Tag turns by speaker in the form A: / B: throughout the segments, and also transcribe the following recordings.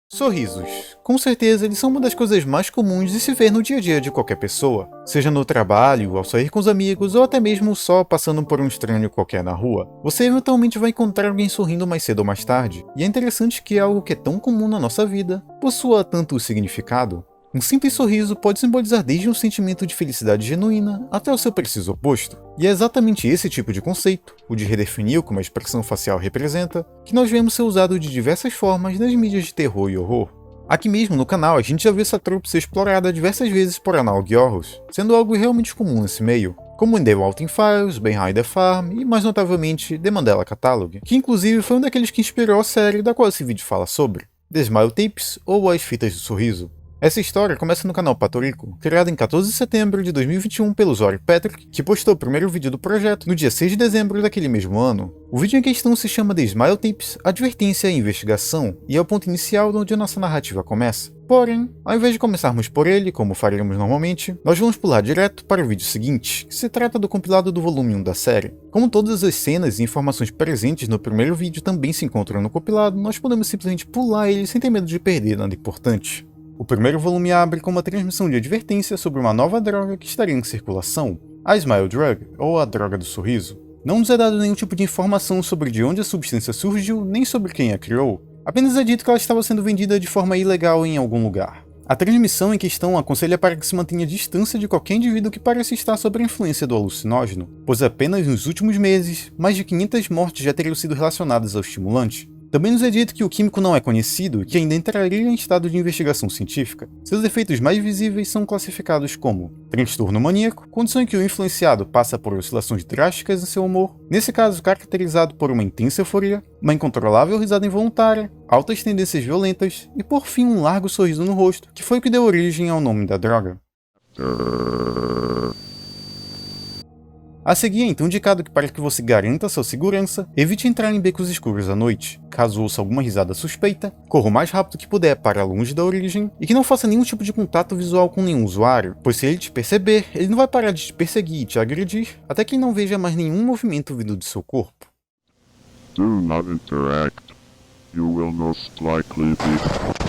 A: Sorrisos. Com certeza, eles são uma das coisas mais comuns de se ver no dia a dia de qualquer pessoa, seja no trabalho, ao sair com os amigos ou até mesmo só passando por um estranho qualquer na rua. Você eventualmente vai encontrar alguém sorrindo mais cedo ou mais tarde, e é interessante que algo que é tão comum na nossa vida possua tanto significado. Um simples sorriso pode simbolizar desde um sentimento de felicidade genuína até o seu preciso oposto. E é exatamente esse tipo de conceito, o de redefinir como a expressão facial representa, que nós vemos ser usado de diversas formas nas mídias de terror e horror. Aqui mesmo no canal a gente já viu essa trope ser explorada diversas vezes por Analog Horrors, sendo algo realmente comum nesse meio, como em The Walton Files, Behind the Farm e, mais notavelmente, The Mandela Catalog, que inclusive foi um daqueles que inspirou a série da qual esse vídeo fala sobre, The Smile Tapes ou As Fitas do Sorriso. Essa história começa no canal Patorico, criado em 14 de setembro de 2021 pelo usuário Patrick, que postou o primeiro vídeo do projeto no dia 6 de dezembro daquele mesmo ano. O vídeo em questão se chama The Smile Tapes, Advertência e Investigação, e é o ponto inicial onde a nossa narrativa começa. Porém, ao invés de começarmos por ele, como faríamos normalmente, nós vamos pular direto para o vídeo seguinte, que se trata do compilado do volume 1 da série. Como todas as cenas e informações presentes no primeiro vídeo também se encontram no compilado, nós podemos simplesmente pular ele sem ter medo de perder nada importante. O primeiro volume abre com uma transmissão de advertência sobre uma nova droga que estaria em circulação, a Smile Drug, ou a droga do sorriso. Não nos é dado nenhum tipo de informação sobre de onde a substância surgiu, nem sobre quem a criou, apenas é dito que ela estava sendo vendida de forma ilegal em algum lugar. A transmissão em questão aconselha para que se mantenha distância de qualquer indivíduo que pareça estar sob a influência do alucinógeno, pois apenas nos últimos meses, mais de 500 mortes já teriam sido relacionadas ao estimulante. Também nos é dito que o químico não é conhecido e que ainda entraria em estado de investigação científica. Seus efeitos mais visíveis são classificados como transtorno maníaco, condição em que o influenciado passa por oscilações drásticas em seu humor, nesse caso caracterizado por uma intensa euforia, uma incontrolável risada involuntária, altas tendências violentas e por fim um largo sorriso no rosto, que foi o que deu origem ao nome da droga. A seguir é então indicado que para que você garanta sua segurança, evite entrar em becos escuros à noite. Caso ouça alguma risada suspeita, corra o mais rápido que puder para longe da origem e que não faça nenhum tipo de contato visual com nenhum usuário, pois se ele te perceber, ele não vai parar de te perseguir e te agredir até que ele não veja mais nenhum movimento vindo de seu corpo.
B: Do not interact. You will most likely be...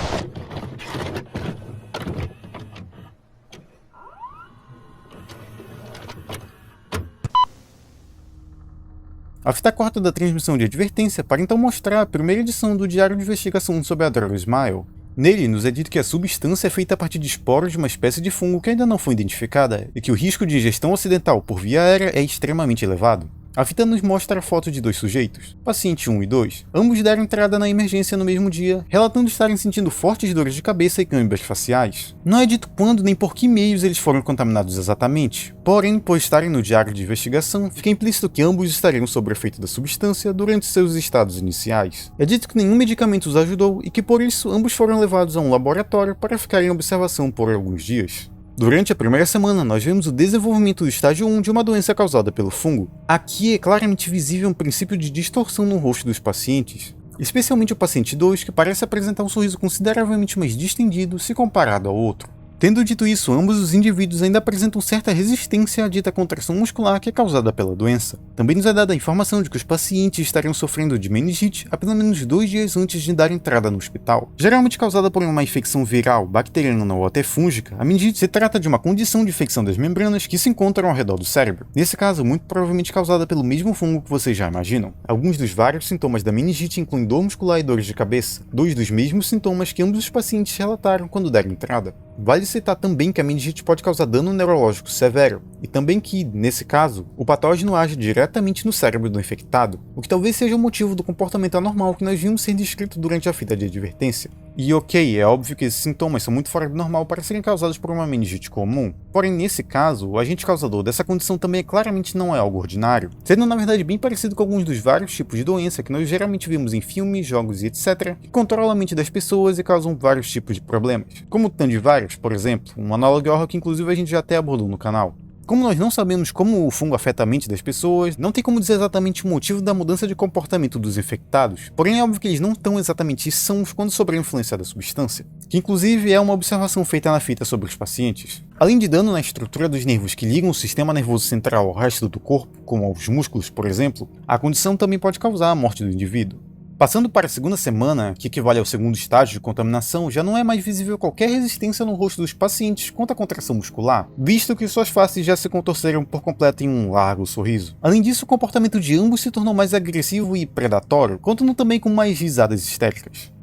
A: A fita corta da transmissão de advertência para então mostrar a primeira edição do Diário de Investigação sobre a droga Smile. Nele, nos é dito que a substância é feita a partir de esporos de uma espécie de fungo que ainda não foi identificada e que o risco de ingestão acidental por via aérea é extremamente elevado. A fita nos mostra a foto de dois sujeitos, paciente 1 e 2. Ambos deram entrada na emergência no mesmo dia, relatando estarem sentindo fortes dores de cabeça e câimbras faciais. Não é dito quando nem por que meios eles foram contaminados exatamente, porém, por estarem no diário de investigação, fica implícito que ambos estariam sob o efeito da substância durante seus estados iniciais. É dito que nenhum medicamento os ajudou e que por isso ambos foram levados a um laboratório para ficarem em observação por alguns dias. Durante a primeira semana, nós vemos o desenvolvimento do estágio 1 de uma doença causada pelo fungo. Aqui é claramente visível um princípio de distorção no rosto dos pacientes, especialmente o paciente 2, que parece apresentar um sorriso consideravelmente mais distendido se comparado ao outro. Tendo dito isso, ambos os indivíduos ainda apresentam certa resistência à dita contração muscular que é causada pela doença. Também nos é dada a informação de que os pacientes estariam sofrendo de meningite há pelo menos 2 dias antes de dar entrada no hospital. Geralmente causada por uma infecção viral, bacteriana ou até fúngica, a meningite se trata de uma condição de infecção das membranas que se encontram ao redor do cérebro. Nesse caso, muito provavelmente causada pelo mesmo fungo que vocês já imaginam. Alguns dos vários sintomas da meningite incluem dor muscular e dores de cabeça, dois dos mesmos sintomas que ambos os pacientes relataram quando deram entrada. Vale citar também que a meningite pode causar dano neurológico severo, e também que, nesse caso, o patógeno age diretamente no cérebro do infectado, o que talvez seja o motivo do comportamento anormal que nós vimos ser descrito durante a fita de advertência. E ok, é óbvio que esses sintomas são muito fora do normal para serem causados por uma meningite comum, porém nesse caso, o agente causador dessa condição também claramente não é algo ordinário, sendo na verdade bem parecido com alguns dos vários tipos de doença que nós geralmente vemos em filmes, jogos e etc, que controlam a mente das pessoas e causam vários tipos de problemas, como o Tandivirus, por exemplo, um análogo horror que inclusive a gente já até abordou no canal. Como nós não sabemos como o fungo afeta a mente das pessoas, não tem como dizer exatamente o motivo da mudança de comportamento dos infectados, porém é óbvio que eles não estão exatamente sãos quando sob a influência da substância, que inclusive é uma observação feita na fita sobre os pacientes. Além de dano na estrutura dos nervos que ligam o sistema nervoso central ao resto do corpo, como aos músculos, por exemplo, a condição também pode causar a morte do indivíduo. Passando para a segunda semana, que equivale ao segundo estágio de contaminação, já não é mais visível qualquer resistência no rosto dos pacientes contra a contração muscular, visto que suas faces já se contorceram por completo em um largo sorriso. Além disso, o comportamento de ambos se tornou mais agressivo e predatório, contando também com mais risadas histéricas.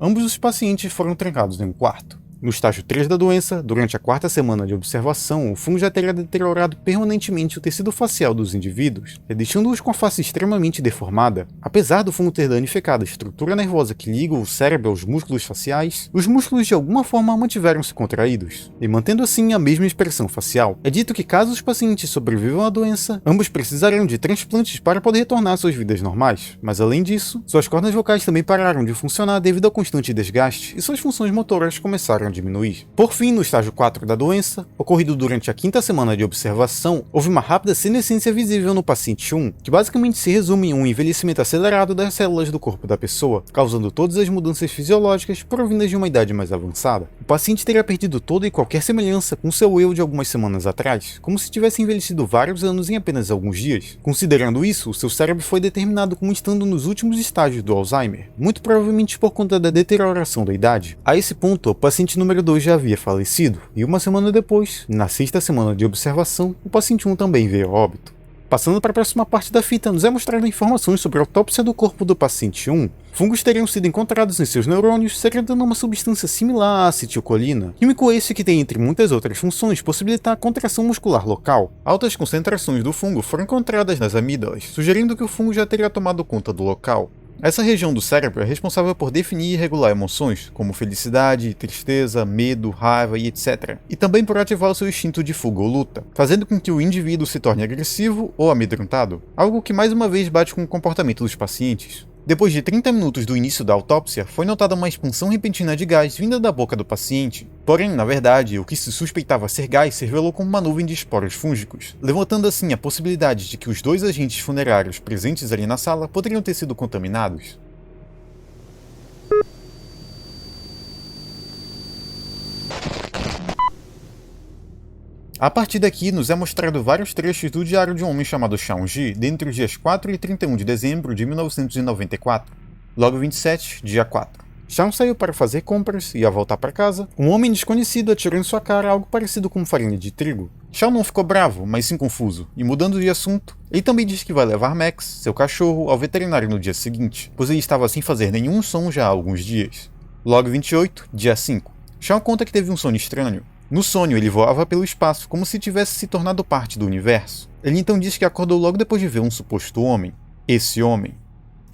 A: Ambos os pacientes foram trancados em um quarto. No estágio 3 da doença, durante a quarta semana de observação, o fungo já teria deteriorado permanentemente o tecido facial dos indivíduos, deixando-os com a face extremamente deformada. Apesar do fungo ter danificado a estrutura nervosa que liga o cérebro aos músculos faciais, os músculos de alguma forma mantiveram-se contraídos, e mantendo assim a mesma expressão facial. É dito que caso os pacientes sobrevivam à doença, ambos precisarão de transplantes para poder retornar às suas vidas normais, mas além disso, suas cordas vocais também pararam de funcionar devido ao constante desgaste, e suas funções motoras começaram a diminuir. Por fim, no estágio 4 da doença, ocorrido durante a quinta semana de observação, houve uma rápida senescência visível no paciente 1, que basicamente se resume em um envelhecimento acelerado das células do corpo da pessoa, causando todas as mudanças fisiológicas provindas de uma idade mais avançada. O paciente teria perdido toda e qualquer semelhança com seu eu de algumas semanas atrás, como se tivesse envelhecido vários anos em apenas alguns dias. Considerando isso, o seu cérebro foi determinado como estando nos últimos estágios do Alzheimer, muito provavelmente por conta da deterioração da idade. A esse ponto, o paciente número 2 já havia falecido, e uma semana depois, na sexta semana de observação, o paciente 1 também veio a óbito. Passando para a próxima parte da fita, nos é mostrado informações sobre a autópsia do corpo do paciente 1. Fungos teriam sido encontrados em seus neurônios, secretando uma substância similar à acetilcolina, químico esse que tem, entre muitas outras funções, possibilitar a contração muscular local. Altas concentrações do fungo foram encontradas nas amígdalas, sugerindo que o fungo já teria tomado conta do local. Essa região do cérebro é responsável por definir e regular emoções, como felicidade, tristeza, medo, raiva e etc. E também por ativar o seu instinto de fuga ou luta, fazendo com que o indivíduo se torne agressivo ou amedrontado, algo que mais uma vez bate com o comportamento dos pacientes. Depois de 30 minutos do início da autópsia, foi notada uma expansão repentina de gás vinda da boca do paciente. Porém, na verdade, o que se suspeitava ser gás se revelou como uma nuvem de esporos fúngicos, levantando assim a possibilidade de que os dois agentes funerários presentes ali na sala poderiam ter sido contaminados. A partir daqui, nos é mostrado vários trechos do diário de um homem chamado Shaun-Ji, dentre os dias 4 e 31 de dezembro de 1994. Logo 27, dia 4. Shaun saiu para fazer compras e, ao voltar para casa, um homem desconhecido atirou em sua cara algo parecido com farinha de trigo. Shaun não ficou bravo, mas sim confuso, e mudando de assunto, ele também disse que vai levar Max, seu cachorro, ao veterinário no dia seguinte, pois ele estava sem fazer nenhum som já há alguns dias. Logo 28, dia 5. Shaun conta que teve um sonho estranho. No sonho, ele voava pelo espaço como se tivesse se tornado parte do universo. Ele então disse que acordou logo depois de ver um suposto homem. Esse homem.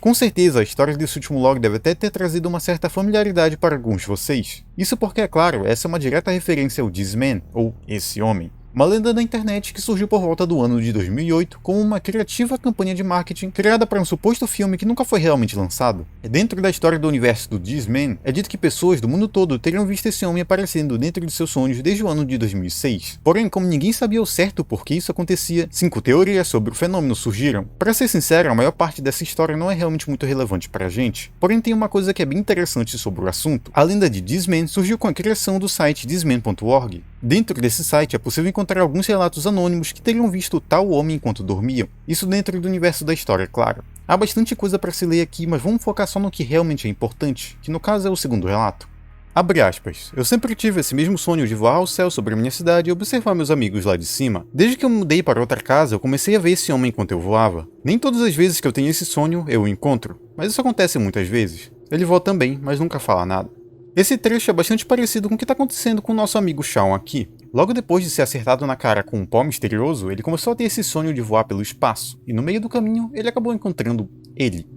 A: Com certeza, a história desse último log deve até ter trazido uma certa familiaridade para alguns de vocês. Isso porque, é claro, essa é uma direta referência ao This Man, ou Esse Homem. Uma lenda da internet que surgiu por volta do ano de 2008 como uma criativa campanha de marketing criada para um suposto filme que nunca foi realmente lançado. Dentro da história do universo do This Man, é dito que pessoas do mundo todo teriam visto esse homem aparecendo dentro de seus sonhos desde o ano de 2006. Porém, como ninguém sabia ao certo por que isso acontecia, 5 teorias sobre o fenômeno surgiram. Para ser sincero, a maior parte dessa história não é realmente muito relevante para a gente. Porém, tem uma coisa que é bem interessante sobre o assunto. A lenda de This Man surgiu com a criação do site thisman.org. Dentro desse site é possível encontrar alguns relatos anônimos que teriam visto tal homem enquanto dormiam. Isso dentro do universo da história, é claro. Há bastante coisa para se ler aqui, mas vamos focar só no que realmente é importante, que no caso é o segundo relato. Abre aspas. Eu sempre tive esse mesmo sonho de voar ao céu sobre a minha cidade e observar meus amigos lá de cima. Desde que eu me mudei para outra casa, eu comecei a ver esse homem enquanto eu voava. Nem todas as vezes que eu tenho esse sonho, eu o encontro, mas isso acontece muitas vezes. Ele voa também, mas nunca fala nada. Esse trecho é bastante parecido com o que está acontecendo com o nosso amigo Shaun aqui. Logo depois de ser acertado na cara com um pó misterioso, ele começou a ter esse sonho de voar pelo espaço, e no meio do caminho ele acabou encontrando ele.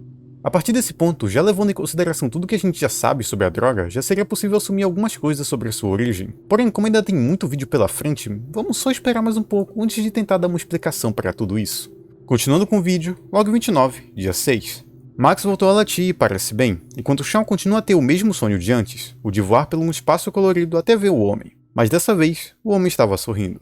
A: A partir desse ponto, já levando em consideração tudo que a gente já sabe sobre a droga, já seria possível assumir algumas coisas sobre a sua origem. Porém, como ainda tem muito vídeo pela frente, vamos só esperar mais um pouco antes de tentar dar uma explicação para tudo isso. Continuando com o vídeo, logo 29, dia 6. Max voltou a latir e parece bem, enquanto Shaun continua a ter o mesmo sonho de antes, o de voar pelo um espaço colorido até ver o homem. Mas dessa vez, o homem estava sorrindo.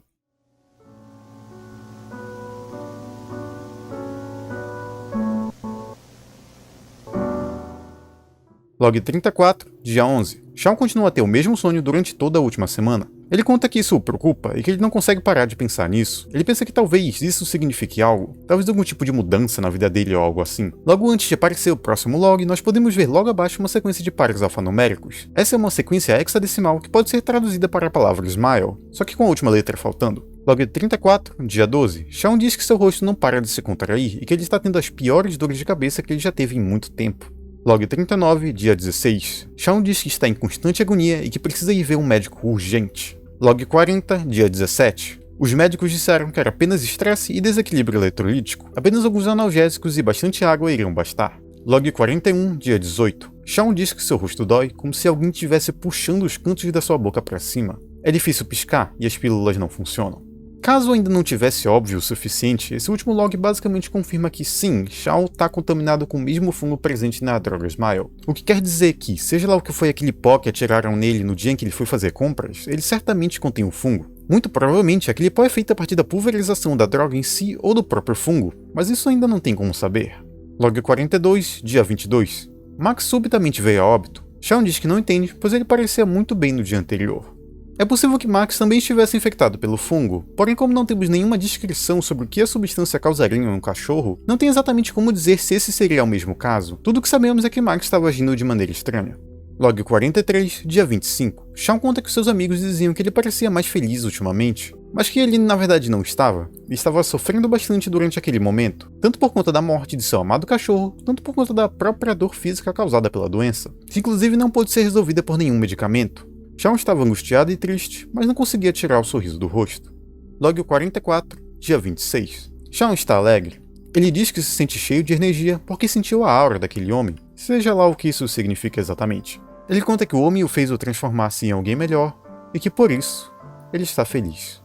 A: Log 34, dia 11. Shaun continua a ter o mesmo sonho durante toda a última semana. Ele conta que isso o preocupa e que ele não consegue parar de pensar nisso. Ele pensa que talvez isso signifique algo, talvez algum tipo de mudança na vida dele ou algo assim. Logo antes de aparecer o próximo log, nós podemos ver logo abaixo uma sequência de pares alfanuméricos. Essa é uma sequência hexadecimal que pode ser traduzida para a palavra smile, só que com a última letra faltando. Log 34, dia 12, Shaun diz que seu rosto não para de se contrair e que ele está tendo as piores dores de cabeça que ele já teve em muito tempo. Log 39, dia 16, Shaun diz que está em constante agonia e que precisa ir ver um médico urgente. Log 40, dia 17, os médicos disseram que era apenas estresse e desequilíbrio eletrolítico, apenas alguns analgésicos e bastante água iriam bastar. Log 41, dia 18, Shaun diz que seu rosto dói como se alguém estivesse puxando os cantos da sua boca para cima. É difícil piscar e as pílulas não funcionam. Caso ainda não tivesse óbvio o suficiente, esse último log basicamente confirma que sim, Shaun está contaminado com o mesmo fungo presente na droga Smile. O que quer dizer que, seja lá o que foi aquele pó que atiraram nele no dia em que ele foi fazer compras, ele certamente contém o fungo. Muito provavelmente aquele pó é feito a partir da pulverização da droga em si ou do próprio fungo, mas isso ainda não tem como saber. Log 42, dia 22. Max subitamente veio a óbito. Shaun diz que não entende, pois ele parecia muito bem no dia anterior. É possível que Max também estivesse infectado pelo fungo, porém como não temos nenhuma descrição sobre o que a substância causaria em um cachorro, não tem exatamente como dizer se esse seria o mesmo caso. Tudo o que sabemos é que Max estava agindo de maneira estranha. Log 43, dia 25. Shaun conta que seus amigos diziam que ele parecia mais feliz ultimamente, mas que ele na verdade não estava, e estava sofrendo bastante durante aquele momento, tanto por conta da morte de seu amado cachorro, tanto por conta da própria dor física causada pela doença, que inclusive não pôde ser resolvida por nenhum medicamento. Shaun estava angustiado e triste, mas não conseguia tirar o sorriso do rosto. Log 44, dia 26. Shaun está alegre. Ele diz que se sente cheio de energia porque sentiu a aura daquele homem, seja lá o que isso significa exatamente. Ele conta que o homem o fez o transformar-se em alguém melhor e que por isso ele está feliz.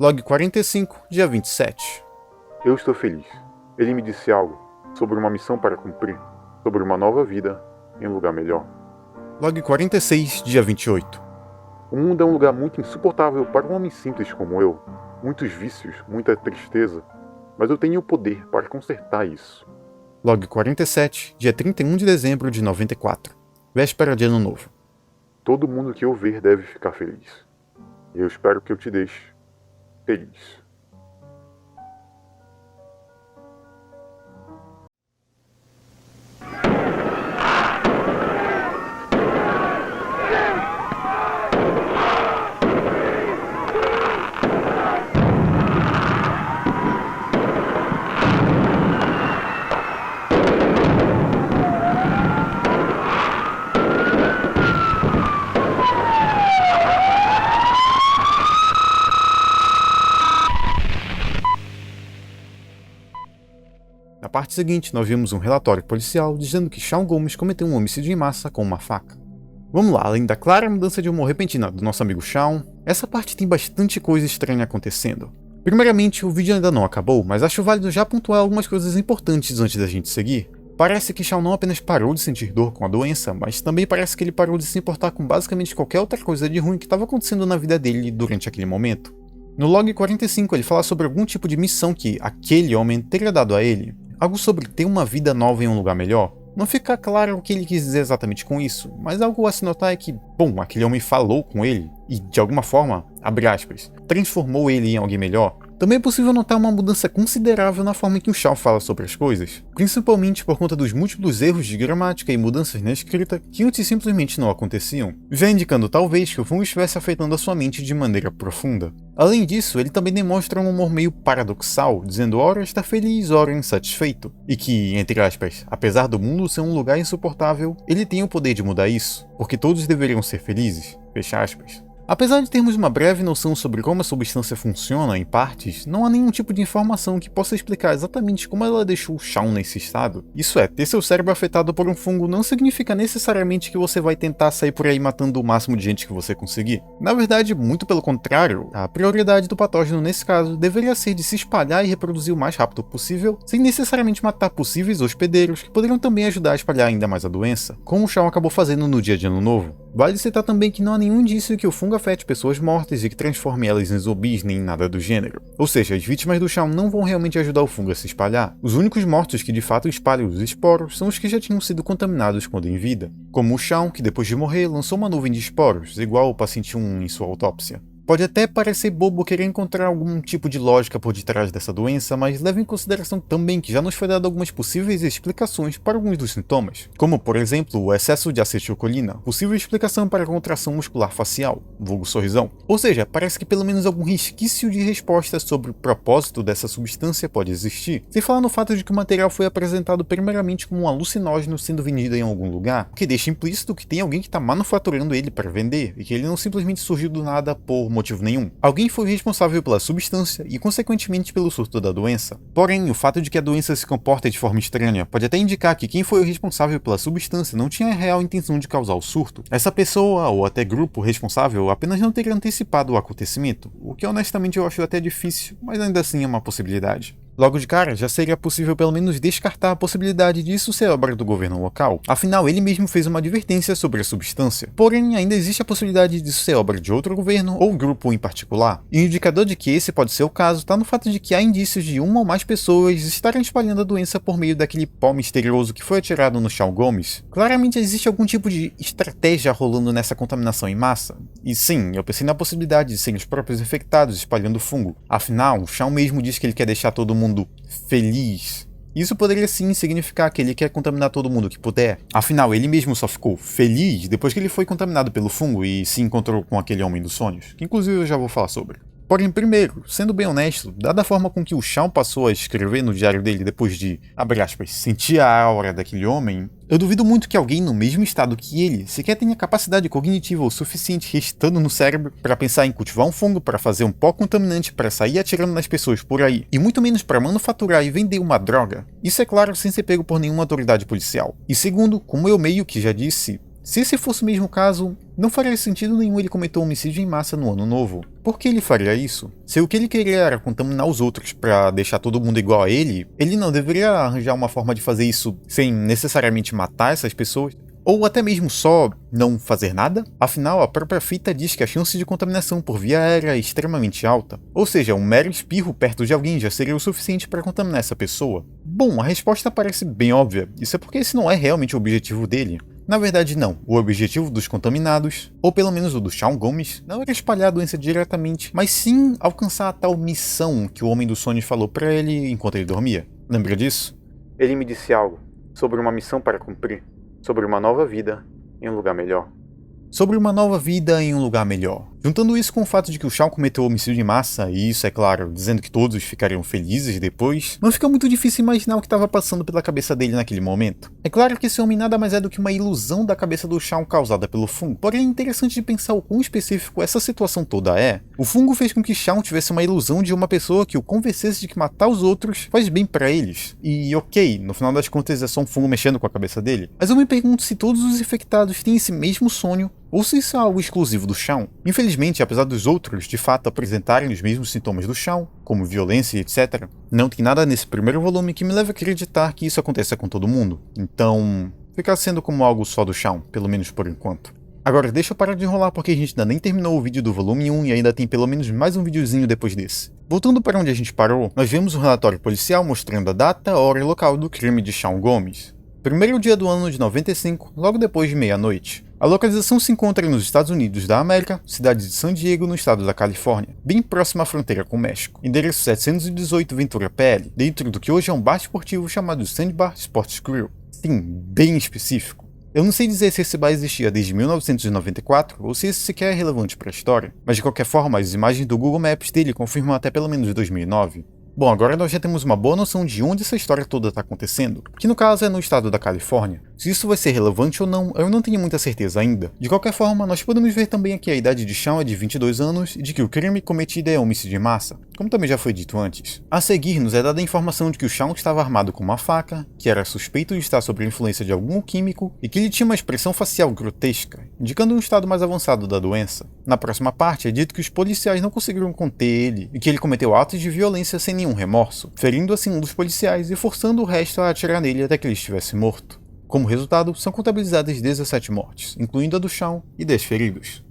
A: Log 45, dia 27.
C: Eu estou feliz. Ele me disse algo sobre uma missão para cumprir, sobre uma nova vida em um lugar melhor.
A: Log 46, dia 28.
C: O mundo é um lugar muito insuportável para um homem simples como eu. Muitos vícios, muita tristeza, mas eu tenho o poder para consertar isso.
A: Log 47, dia 31 de dezembro de 94. Véspera de Ano Novo.
C: Todo mundo que eu ver deve ficar feliz. E eu espero que eu te deixe feliz.
A: Na parte seguinte, nós vimos um relatório policial dizendo que Shaun Gomes cometeu um homicídio em massa com uma faca. Vamos lá, além da clara mudança de humor repentina do nosso amigo Shaun, essa parte tem bastante coisa estranha acontecendo. Primeiramente, o vídeo ainda não acabou, mas acho válido já pontuar algumas coisas importantes antes da gente seguir. Parece que Shaun não apenas parou de sentir dor com a doença, mas também parece que ele parou de se importar com basicamente qualquer outra coisa de ruim que estava acontecendo na vida dele durante aquele momento. No log 45 ele fala sobre algum tipo de missão que aquele homem teria dado a ele, algo sobre ter uma vida nova em um lugar melhor. Não fica claro o que ele quis dizer exatamente com isso, mas algo a se notar é que, bom, aquele homem falou com ele e, de alguma forma, abre aspas, transformou ele em alguém melhor. Também é possível notar uma mudança considerável na forma em que o Shaun fala sobre as coisas, principalmente por conta dos múltiplos erros de gramática e mudanças na escrita que antes simplesmente não aconteciam, já indicando talvez que o fungo estivesse afetando a sua mente de maneira profunda. Além disso, ele também demonstra um humor meio paradoxal, dizendo ora estar feliz, ora insatisfeito, e que, entre aspas, apesar do mundo ser um lugar insuportável, ele tem o poder de mudar isso, porque todos deveriam ser felizes, fecha aspas. Apesar de termos uma breve noção sobre como a substância funciona em partes, não há nenhum tipo de informação que possa explicar exatamente como ela deixou Shaun nesse estado. Isso é, ter seu cérebro afetado por um fungo não significa necessariamente que você vai tentar sair por aí matando o máximo de gente que você conseguir. Na verdade, muito pelo contrário, a prioridade do patógeno nesse caso deveria ser de se espalhar e reproduzir o mais rápido possível, sem necessariamente matar possíveis hospedeiros que poderiam também ajudar a espalhar ainda mais a doença, como o Shaun acabou fazendo no dia de Ano Novo. Vale citar também que não há nenhum indício que o fungo afete pessoas mortas e que transforme elas em zumbis nem nada do gênero. Ou seja, as vítimas do Shaun não vão realmente ajudar o fungo a se espalhar. Os únicos mortos que de fato espalham os esporos são os que já tinham sido contaminados quando em vida, como o Shaun, que depois de morrer lançou uma nuvem de esporos, igual o paciente 1 em sua autópsia. Pode até parecer bobo querer encontrar algum tipo de lógica por detrás dessa doença, mas leve em consideração também que já nos foi dado algumas possíveis explicações para alguns dos sintomas, como por exemplo o excesso de acetilcolina, possível explicação para a contração muscular facial, vulgo sorrisão. Ou seja, parece que pelo menos algum resquício de resposta sobre o propósito dessa substância pode existir, sem falar no fato de que o material foi apresentado primeiramente como um alucinógeno sendo vendido em algum lugar, o que deixa implícito que tem alguém que está manufaturando ele para vender, e que ele não simplesmente surgiu do nada por motivo nenhum. Alguém foi responsável pela substância e consequentemente pelo surto da doença. Porém, o fato de que a doença se comporta de forma estranha pode até indicar que quem foi o responsável pela substância não tinha a real intenção de causar o surto. Essa pessoa, ou até grupo responsável, apenas não teria antecipado o acontecimento, o que honestamente eu acho até difícil, mas ainda assim é uma possibilidade. Logo de cara, já seria possível pelo menos descartar a possibilidade disso ser obra do governo local, afinal ele mesmo fez uma advertência sobre a substância. Porém, ainda existe a possibilidade disso ser obra de outro governo ou grupo em particular, e o indicador de que esse pode ser o caso está no fato de que há indícios de uma ou mais pessoas estarem espalhando a doença por meio daquele pó misterioso que foi atirado no Shaun Gomes. Claramente existe algum tipo de estratégia rolando nessa contaminação em massa, e sim, eu pensei na possibilidade de serem os próprios infectados espalhando fungo, afinal, o Shaun mesmo diz que ele quer deixar todo mundo feliz. Isso poderia sim significar que ele quer contaminar todo mundo que puder. Afinal, ele mesmo só ficou feliz depois que ele foi contaminado pelo fungo e se encontrou com aquele homem dos sonhos, que inclusive eu já vou falar sobre. Porém, primeiro, sendo bem honesto, dada a forma com que o Shaun passou a escrever no diário dele depois de, abre aspas, sentir a aura daquele homem, eu duvido muito que alguém no mesmo estado que ele sequer tenha capacidade cognitiva o suficiente restando no cérebro para pensar em cultivar um fungo para fazer um pó contaminante para sair atirando nas pessoas por aí, e muito menos para manufaturar e vender uma droga. Isso é claro sem ser pego por nenhuma autoridade policial. E segundo, como eu meio que já disse, se esse fosse o mesmo caso, não faria sentido nenhum ele cometer um homicídio em massa no ano novo. Por que ele faria isso? Se o que ele queria era contaminar os outros pra deixar todo mundo igual a ele não deveria arranjar uma forma de fazer isso sem necessariamente matar essas pessoas? Ou até mesmo só não fazer nada? Afinal, a própria fita diz que a chance de contaminação por via aérea é extremamente alta. Ou seja, um mero espirro perto de alguém já seria o suficiente para contaminar essa pessoa. Bom, a resposta parece bem óbvia. Isso é porque esse não é realmente o objetivo dele. Na verdade não, o objetivo dos contaminados, ou pelo menos o do Shaun Gomes, não era espalhar a doença diretamente, mas sim alcançar a tal missão que o Homem dos Sonhos falou pra ele enquanto ele dormia. Lembra disso?
C: Ele me disse algo sobre uma missão para cumprir, sobre uma nova vida em um lugar melhor.
A: Sobre uma nova vida em um lugar melhor. Juntando isso com o fato de que o Shaun cometeu homicídio em massa, e isso, é claro, dizendo que todos ficariam felizes depois, não fica muito difícil imaginar o que estava passando pela cabeça dele naquele momento. É claro que esse homem nada mais é do que uma ilusão da cabeça do Shaun causada pelo fungo, porém é interessante de pensar o quão específico essa situação toda é. O fungo fez com que Shaun tivesse uma ilusão de uma pessoa que o convencesse de que matar os outros faz bem pra eles. E ok, no final das contas é só um fungo mexendo com a cabeça dele, mas eu me pergunto se todos os infectados têm esse mesmo sonho, ou se isso é algo exclusivo do Shaun. Infelizmente, apesar dos outros de fato apresentarem os mesmos sintomas do Shaun, como violência e etc., não tem nada nesse primeiro volume que me leve a acreditar que isso aconteça com todo mundo. Então, fica sendo como algo só do Shaun, pelo menos por enquanto. Agora deixa eu parar de enrolar porque a gente ainda nem terminou o vídeo do volume 1 e ainda tem pelo menos mais um videozinho depois desse. Voltando para onde a gente parou, nós vemos um relatório policial mostrando a data, hora e local do crime de Shaun Gomes. Primeiro dia do ano de 95, logo depois de meia-noite. A localização se encontra nos Estados Unidos da América, cidade de San Diego, no estado da Califórnia, bem próxima à fronteira com o México. Endereço 718 Ventura PL, dentro do que hoje é um bar esportivo chamado Sandbar Sports Grill. Sim, bem específico. Eu não sei dizer se esse bar existia desde 1994 ou se isso sequer é relevante para a história, mas de qualquer forma as imagens do Google Maps dele confirmam até pelo menos 2009. Bom, agora nós já temos uma boa noção de onde essa história toda está acontecendo, que no caso é no estado da Califórnia. Se isso vai ser relevante ou não, eu não tenho muita certeza ainda. De qualquer forma, nós podemos ver também que a idade de Shaun é de 22 anos e de que o crime cometido é homicídio em massa, como também já foi dito antes. A seguir, nos é dada a informação de que o Shaun estava armado com uma faca, que era suspeito de estar sob a influência de algum químico e que ele tinha uma expressão facial grotesca, indicando um estado mais avançado da doença. Na próxima parte, é dito que os policiais não conseguiram conter ele e que ele cometeu atos de violência sem nenhum remorso, ferindo assim um dos policiais e forçando o resto a atirar nele até que ele estivesse morto. Como resultado, são contabilizadas 17 mortes, incluindo a do Shaun e 10 feridos.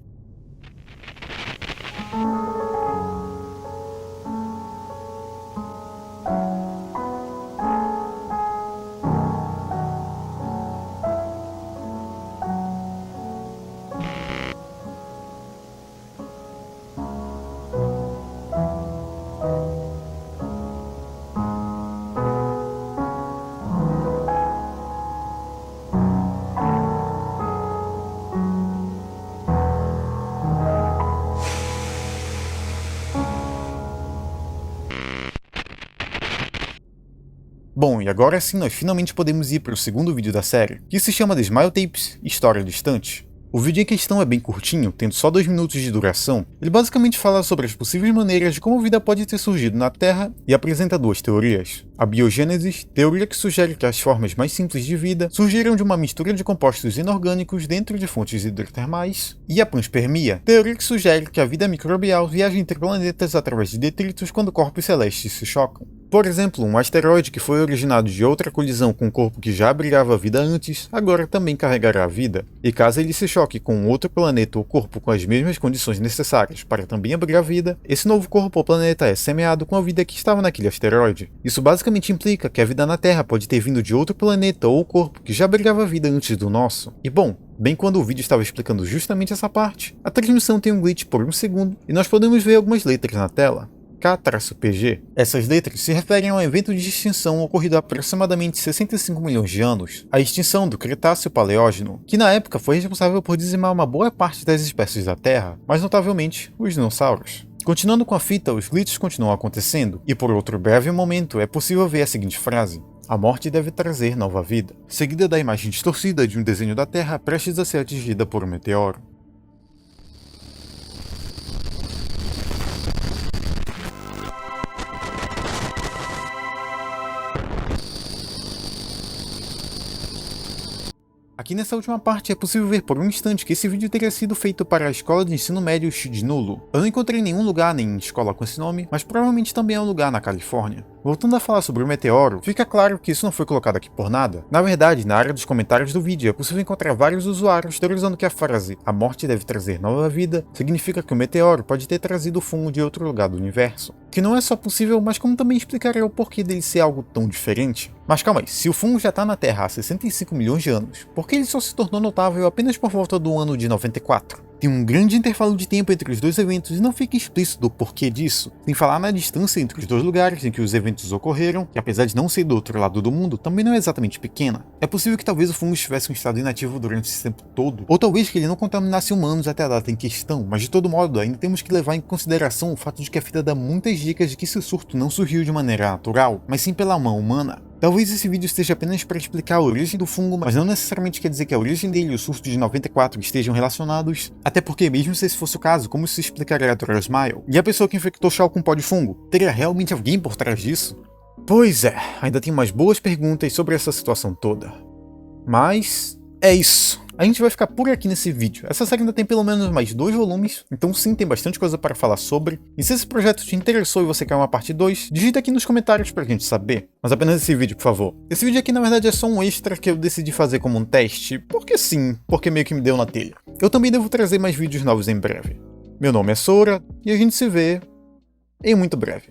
A: Bom, e agora sim nós finalmente podemos ir para o segundo vídeo da série, que se chama The Smile Tapes – História Distante. O vídeo em questão é bem curtinho, tendo só 2 minutos de duração. Ele basicamente fala sobre as possíveis maneiras de como a vida pode ter surgido na Terra e apresenta 2 teorias. A biogênese, teoria que sugere que as formas mais simples de vida surgiram de uma mistura de compostos inorgânicos dentro de fontes hidrotermais, e a panspermia, teoria que sugere que a vida microbial viaja entre planetas através de detritos quando corpos celestes se chocam. Por exemplo, um asteroide que foi originado de outra colisão com um corpo que já abrigava a vida antes, agora também carregará a vida. E caso ele se choque com outro planeta ou corpo com as mesmas condições necessárias para também abrigar a vida, esse novo corpo ou planeta é semeado com a vida que estava naquele asteroide. Isso basicamente implica que a vida na Terra pode ter vindo de outro planeta ou corpo que já abrigava a vida antes do nosso. E bom, bem quando o vídeo estava explicando justamente essa parte, a transmissão tem um glitch por 1 segundo e nós podemos ver algumas letras na tela. K-PG. Essas letras se referem a um evento de extinção ocorrido há aproximadamente 65 milhões de anos, a extinção do Cretáceo-Paleógeno, que na época foi responsável por dizimar uma boa parte das espécies da Terra, mais notavelmente os dinossauros. Continuando com a fita, os glitches continuam acontecendo, e por outro breve momento é possível ver a seguinte frase: "A morte deve trazer nova vida", seguida da imagem distorcida de um desenho da Terra prestes a ser atingida por um meteoro. Aqui nessa última parte é possível ver por um instante que esse vídeo teria sido feito para a escola de ensino médio de Nulo. Eu não encontrei nenhum lugar nem escola com esse nome, mas provavelmente também é um lugar na Califórnia. Voltando a falar sobre o meteoro, fica claro que isso não foi colocado aqui por nada. Na verdade, na área dos comentários do vídeo é possível encontrar vários usuários teorizando que a frase "a morte deve trazer nova vida" significa que o meteoro pode ter trazido o fungo de outro lugar do universo. Que não é só possível, mas como também explicaria o porquê dele ser algo tão diferente. Mas calma aí, se o fungo já está na Terra há 65 milhões de anos, por que ele só se tornou notável apenas por volta do ano de 94? Tem um grande intervalo de tempo entre os 2 eventos e não fica explícito o porquê disso, sem falar na distância entre os 2 lugares em que os eventos ocorreram, que apesar de não ser do outro lado do mundo, também não é exatamente pequena. É possível que talvez o fungo estivesse em estado inativo durante esse tempo todo, ou talvez que ele não contaminasse humanos até a data em questão, mas de todo modo ainda temos que levar em consideração o fato de que a fita dá muitas dicas de que esse surto não surgiu de maneira natural, mas sim pela mão humana. Talvez esse vídeo esteja apenas para explicar a origem do fungo, mas não necessariamente quer dizer que a origem dele e o surto de 94 estejam relacionados, até porque mesmo se esse fosse o caso, como se explicaria a Drosmile? E a pessoa que infectou Shaw com pó de fungo? Teria realmente alguém por trás disso? Pois é, ainda tem umas boas perguntas sobre essa situação toda. Mas é isso. A gente vai ficar por aqui nesse vídeo. Essa série ainda tem pelo menos mais 2 volumes, então sim, tem bastante coisa para falar sobre. E se esse projeto te interessou e você quer uma parte 2, digita aqui nos comentários pra gente saber. Mas apenas esse vídeo, por favor. Esse vídeo aqui na verdade é só um extra que eu decidi fazer como um teste, porque sim, porque meio que me deu na telha. Eu também devo trazer mais vídeos novos em breve. Meu nome é Sora, e a gente se vê em muito breve.